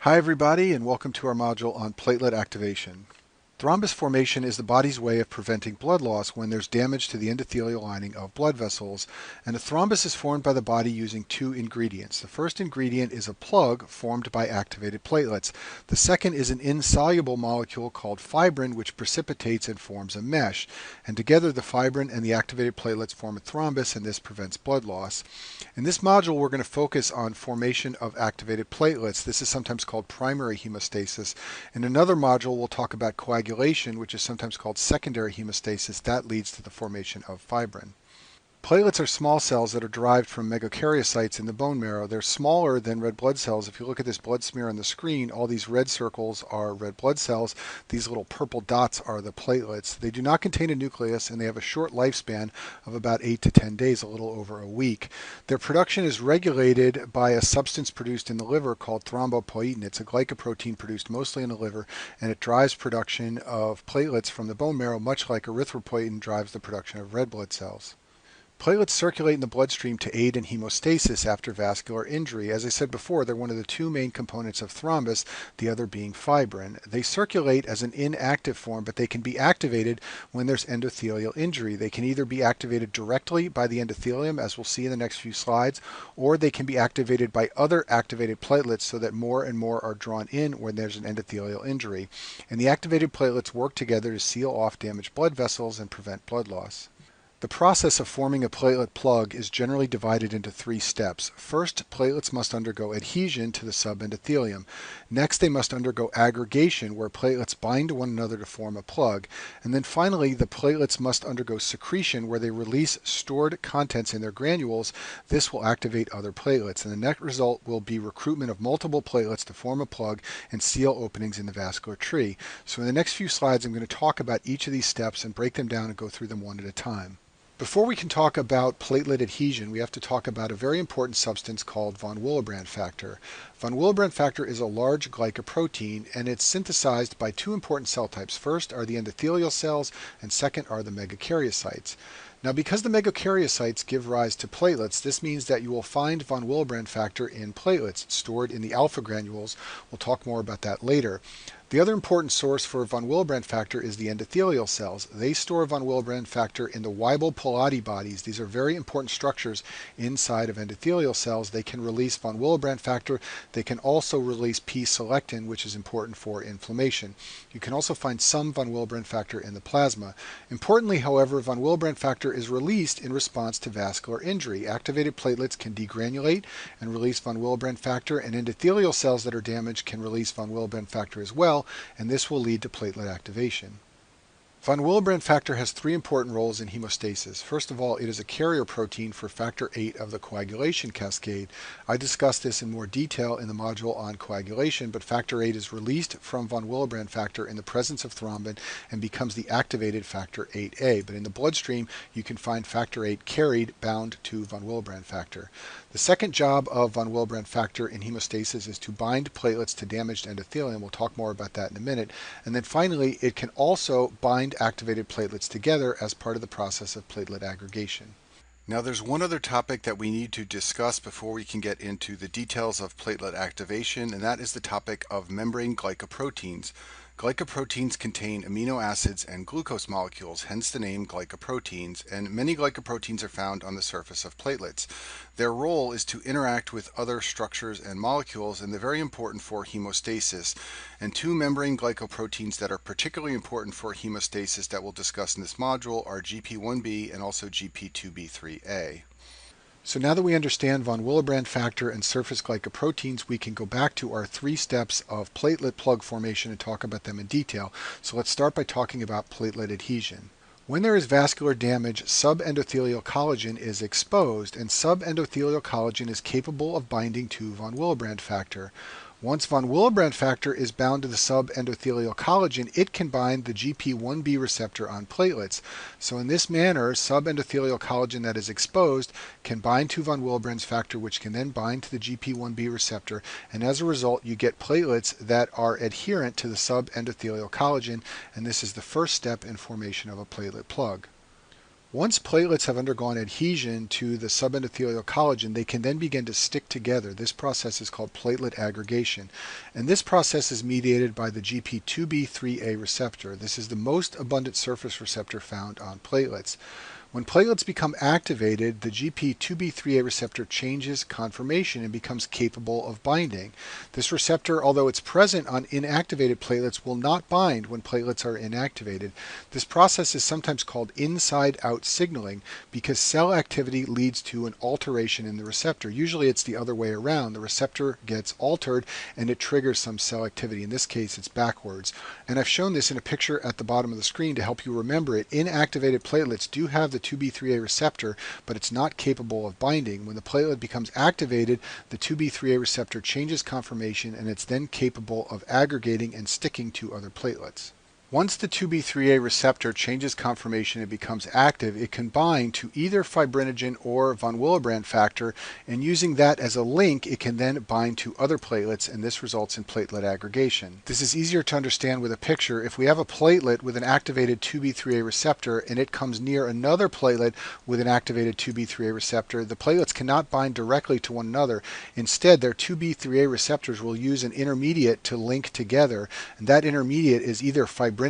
Hi everybody, and welcome to our module on platelet activation. Thrombus formation is the body's way of preventing blood loss when there's damage to the endothelial lining of blood vessels, and a thrombus is formed by the body using two ingredients. The first ingredient is a plug formed by activated platelets. The second is an insoluble molecule called fibrin, which precipitates and forms a mesh, and together the fibrin and the activated platelets form a thrombus, and this prevents blood loss. In this module, we're going to focus on formation of activated platelets. This is sometimes called primary hemostasis. In another module, we'll talk about coagulation, which is sometimes called secondary hemostasis. That leads to the formation of fibrin. Platelets are small cells that are derived from megakaryocytes in the bone marrow. They're smaller than red blood cells. If you look at this blood smear on the screen, all these red circles are red blood cells. These little purple dots are the platelets. They do not contain a nucleus, and they have a short lifespan of about 8 to 10 days, a little over a week. Their production is regulated by a substance produced in the liver called thrombopoietin. It's a glycoprotein produced mostly in the liver, and it drives production of platelets from the bone marrow, much like erythropoietin drives the production of red blood cells. Platelets circulate in the bloodstream to aid in hemostasis after vascular injury. As I said before, they're one of the two main components of thrombus, the other being fibrin. They circulate as an inactive form, but they can be activated when there's endothelial injury. They can either be activated directly by the endothelium, as we'll see in the next few slides, or they can be activated by other activated platelets so that more and more are drawn in when there's an endothelial injury. And the activated platelets work together to seal off damaged blood vessels and prevent blood loss. The process of forming a platelet plug is generally divided into three steps. First, platelets must undergo adhesion to the subendothelium. Next, they must undergo aggregation, where platelets bind to one another to form a plug. And then finally, the platelets must undergo secretion, where they release stored contents in their granules. This will activate other platelets, and the net result will be recruitment of multiple platelets to form a plug and seal openings in the vascular tree. So in the next few slides, I'm going to talk about each of these steps and break them down and go through them one at a time. Before we can talk about platelet adhesion, we have to talk about a very important substance called von Willebrand factor. Von Willebrand factor is a large glycoprotein, and it's synthesized by two important cell types. First are the endothelial cells, and second are the megakaryocytes. Now, because the megakaryocytes give rise to platelets, this means that you will find von Willebrand factor in platelets stored in the alpha granules. We'll talk more about that later. The other important source for von Willebrand factor is the endothelial cells. They store von Willebrand factor in the Weibel-Palade bodies. These are very important structures inside of endothelial cells. They can release von Willebrand factor. They can also release P-selectin, which is important for inflammation. You can also find some von Willebrand factor in the plasma. Importantly, however, von Willebrand factor is released in response to vascular injury. Activated platelets can degranulate and release von Willebrand factor, and endothelial cells that are damaged can release von Willebrand factor as well, and this will lead to platelet activation. Von Willebrand factor has three important roles in hemostasis. First of all, it is a carrier protein for factor VIII of the coagulation cascade. I discussed this in more detail in the module on coagulation, but factor VIII is released from von Willebrand factor in the presence of thrombin and becomes the activated factor VIIIa. But in the bloodstream, you can find factor VIII carried bound to von Willebrand factor. The second job of von Willebrand factor in hemostasis is to bind platelets to damaged endothelium. We'll talk more about that in a minute. And then finally, it can also bind activated platelets together as part of the process of platelet aggregation. Now, there's one other topic that we need to discuss before we can get into the details of platelet activation, and that is the topic of membrane glycoproteins. Glycoproteins contain amino acids and glucose molecules, hence the name glycoproteins, and many glycoproteins are found on the surface of platelets. Their role is to interact with other structures and molecules, and they're very important for hemostasis. And two membrane glycoproteins that are particularly important for hemostasis that we'll discuss in this module are GP1b and also GP2b3a. So now that we understand von Willebrand factor and surface glycoproteins, we can go back to our three steps of platelet plug formation and talk about them in detail. So let's start by talking about platelet adhesion. When there is vascular damage, subendothelial collagen is exposed, and subendothelial collagen is capable of binding to von Willebrand factor. Once von Willebrand factor is bound to the subendothelial collagen, it can bind the GP1b receptor on platelets. So in this manner, subendothelial collagen that is exposed can bind to von Willebrand factor, which can then bind to the GP1b receptor, and as a result you get platelets that are adherent to the subendothelial collagen, and this is the first step in formation of a platelet plug. Once platelets have undergone adhesion to the subendothelial collagen, they can then begin to stick together. This process is called platelet aggregation, and this process is mediated by the GP2B3A receptor. This is the most abundant surface receptor found on platelets. When platelets become activated, the GP2B3A receptor changes conformation and becomes capable of binding. This receptor, although it's present on inactivated platelets, will not bind when platelets are inactivated. This process is sometimes called inside-out signaling because cell activity leads to an alteration in the receptor. Usually it's the other way around. The receptor gets altered and it triggers some cell activity. In this case, it's backwards. And I've shown this in a picture at the bottom of the screen to help you remember it. Inactivated platelets do have the 2B3A receptor, but it's not capable of binding. When the platelet becomes activated, the 2B3A receptor changes conformation and it's then capable of aggregating and sticking to other platelets. Once the 2B3A receptor changes conformation and becomes active, it can bind to either fibrinogen or von Willebrand factor, and using that as a link, it can then bind to other platelets, and this results in platelet aggregation. This is easier to understand with a picture. If we have a platelet with an activated 2B3A receptor and it comes near another platelet with an activated 2B3A receptor, the platelets cannot bind directly to one another. Instead, their 2B3A receptors will use an intermediate to link together, and that intermediate is either fibrinogen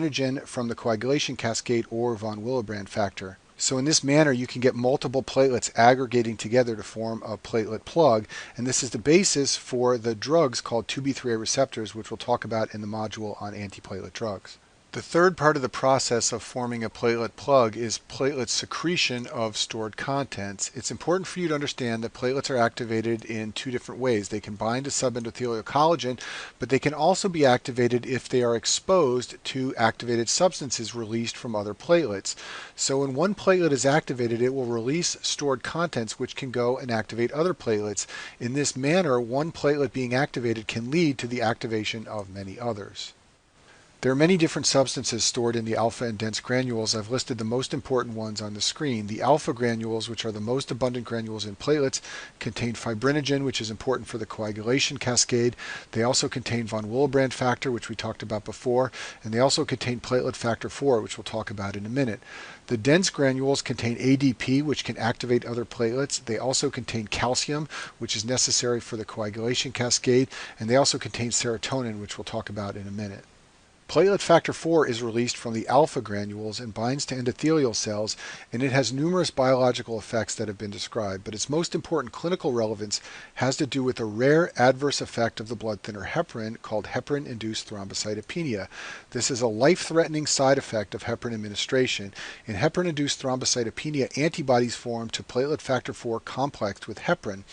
from the coagulation cascade or von Willebrand factor. So in this manner, you can get multiple platelets aggregating together to form a platelet plug, and this is the basis for the drugs called 2B3A receptors, which we'll talk about in the module on antiplatelet drugs. The third part of the process of forming a platelet plug is platelet secretion of stored contents. It's important for you to understand that platelets are activated in two different ways. They can bind to subendothelial collagen, but they can also be activated if they are exposed to activated substances released from other platelets. So when one platelet is activated, it will release stored contents which can go and activate other platelets. In this manner, one platelet being activated can lead to the activation of many others. There are many different substances stored in the alpha and dense granules. I've listed the most important ones on the screen. The alpha granules, which are the most abundant granules in platelets, contain fibrinogen, which is important for the coagulation cascade. They also contain von Willebrand factor, which we talked about before, and they also contain platelet factor 4, which we'll talk about in a minute. The dense granules contain ADP, which can activate other platelets. They also contain calcium, which is necessary for the coagulation cascade, and they also contain serotonin, which we'll talk about in a minute. Platelet factor 4 is released from the alpha granules and binds to endothelial cells, and it has numerous biological effects that have been described, but its most important clinical relevance has to do with a rare adverse effect of the blood thinner heparin called heparin-induced thrombocytopenia. This is a life-threatening side effect of heparin administration. In heparin-induced thrombocytopenia, antibodies form to platelet factor 4 complexed with heparin.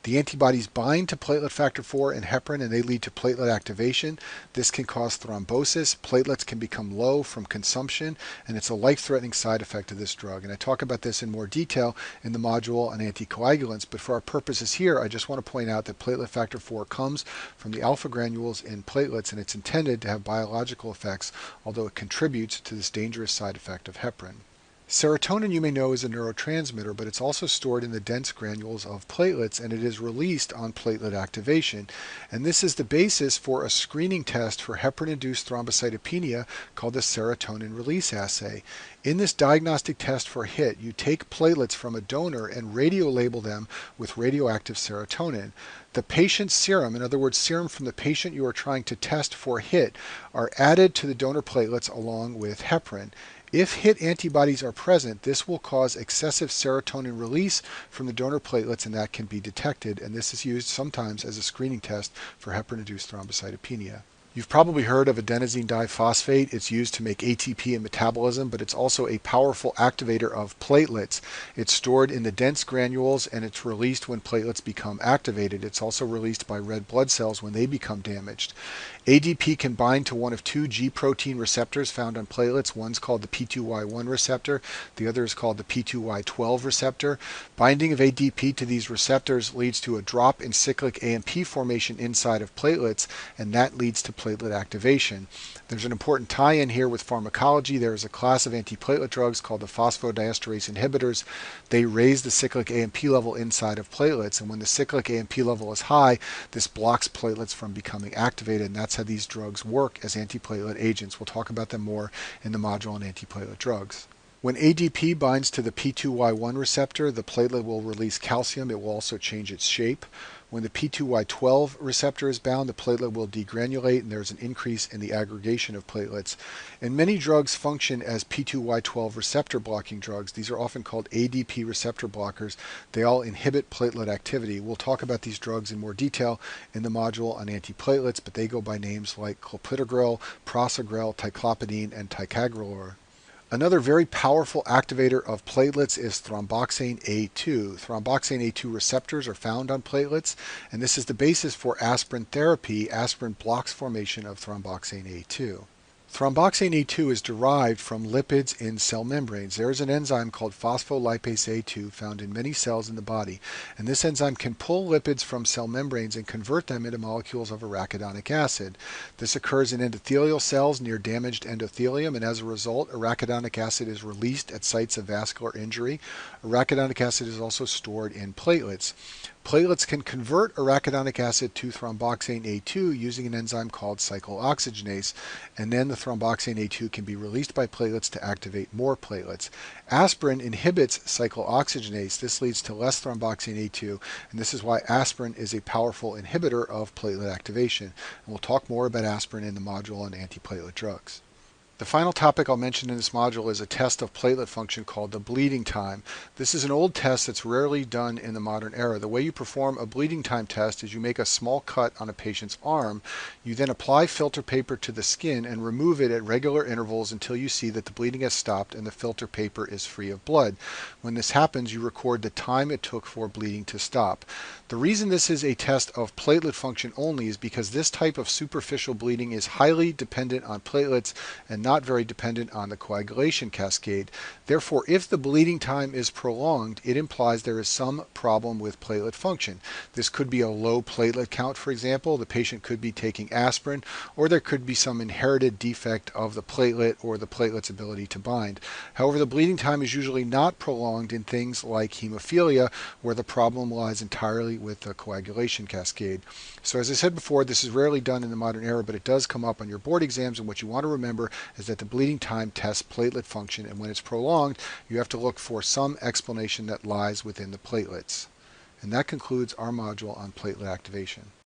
The antibodies bind to platelet factor 4 and heparin, and they lead to platelet activation. This can cause thrombosis. Platelets can become low from consumption, and it's a life-threatening side effect of this drug. And I talk about this in more detail in the module on anticoagulants, but for our purposes here, I just want to point out that platelet factor 4 comes from the alpha granules in platelets, and it's intended to have biological effects, although it contributes to this dangerous side effect of heparin. Serotonin, you may know, is a neurotransmitter, but it's also stored in the dense granules of platelets, and it is released on platelet activation. And this is the basis for a screening test for heparin-induced thrombocytopenia called the serotonin release assay. In this diagnostic test for HIT, you take platelets from a donor and radiolabel them with radioactive serotonin. The patient's serum, in other words, serum from the patient you are trying to test for HIT, are added to the donor platelets along with heparin. If HIT antibodies are present, this will cause excessive serotonin release from the donor platelets, and that can be detected, and this is used sometimes as a screening test for heparin-induced thrombocytopenia. You've probably heard of adenosine diphosphate. It's used to make ATP in metabolism, but it's also a powerful activator of platelets. It's stored in the dense granules, and it's released when platelets become activated. It's also released by red blood cells when they become damaged. ADP can bind to one of two G protein receptors found on platelets. One's called the P2Y1 receptor. The other is called the P2Y12 receptor. Binding of ADP to these receptors leads to a drop in cyclic AMP formation inside of platelets, and that leads to platelet activation. There's an important tie-in here with pharmacology. There is a class of antiplatelet drugs called the phosphodiesterase inhibitors. They raise the cyclic AMP level inside of platelets, and when the cyclic AMP level is high, this blocks platelets from becoming activated, and that's how these drugs work as antiplatelet agents. We'll talk about them more in the module on antiplatelet drugs. When ADP binds to the P2Y1 receptor, the platelet will release calcium. It will also change its shape. When the P2Y12 receptor is bound, the platelet will degranulate and there's an increase in the aggregation of platelets. And many drugs function as P2Y12 receptor blocking drugs. These are often called ADP receptor blockers. They all inhibit platelet activity. We'll talk about these drugs in more detail in the module on antiplatelets, but they go by names like clopidogrel, prasugrel, ticlopidine, and ticagrelor. Another very powerful activator of platelets is thromboxane A2. Thromboxane A2 receptors are found on platelets, and this is the basis for aspirin therapy. Aspirin blocks formation of thromboxane A2. Thromboxane A2 is derived from lipids in cell membranes. There is an enzyme called phospholipase A2 found in many cells in the body, and this enzyme can pull lipids from cell membranes and convert them into molecules of arachidonic acid. This occurs in endothelial cells near damaged endothelium, and as a result, arachidonic acid is released at sites of vascular injury. Arachidonic acid is also stored in platelets. Platelets can convert arachidonic acid to thromboxane A2 using an enzyme called cyclooxygenase, and then the thromboxane A2 can be released by platelets to activate more platelets. Aspirin inhibits cyclooxygenase. This leads to less thromboxane A2, and this is why aspirin is a powerful inhibitor of platelet activation. And we'll talk more about aspirin in the module on antiplatelet drugs. The final topic I'll mention in this module is a test of platelet function called the bleeding time. This is an old test that's rarely done in the modern era. The way you perform a bleeding time test is you make a small cut on a patient's arm. You then apply filter paper to the skin and remove it at regular intervals until you see that the bleeding has stopped and the filter paper is free of blood. When this happens, you record the time it took for bleeding to stop. The reason this is a test of platelet function only is because this type of superficial bleeding is highly dependent on platelets and not very dependent on the coagulation cascade. Therefore, if the bleeding time is prolonged, it implies there is some problem with platelet function. This could be a low platelet count, for example. The patient could be taking aspirin, or there could be some inherited defect of the platelet or the platelet's ability to bind. However, the bleeding time is usually not prolonged in things like hemophilia, where the problem lies entirely with the coagulation cascade. So as I said before, this is rarely done in the modern era, but it does come up on your board exams, and what you want to remember is that the bleeding time tests platelet function, and when it's prolonged, you have to look for some explanation that lies within the platelets. And that concludes our module on platelet activation.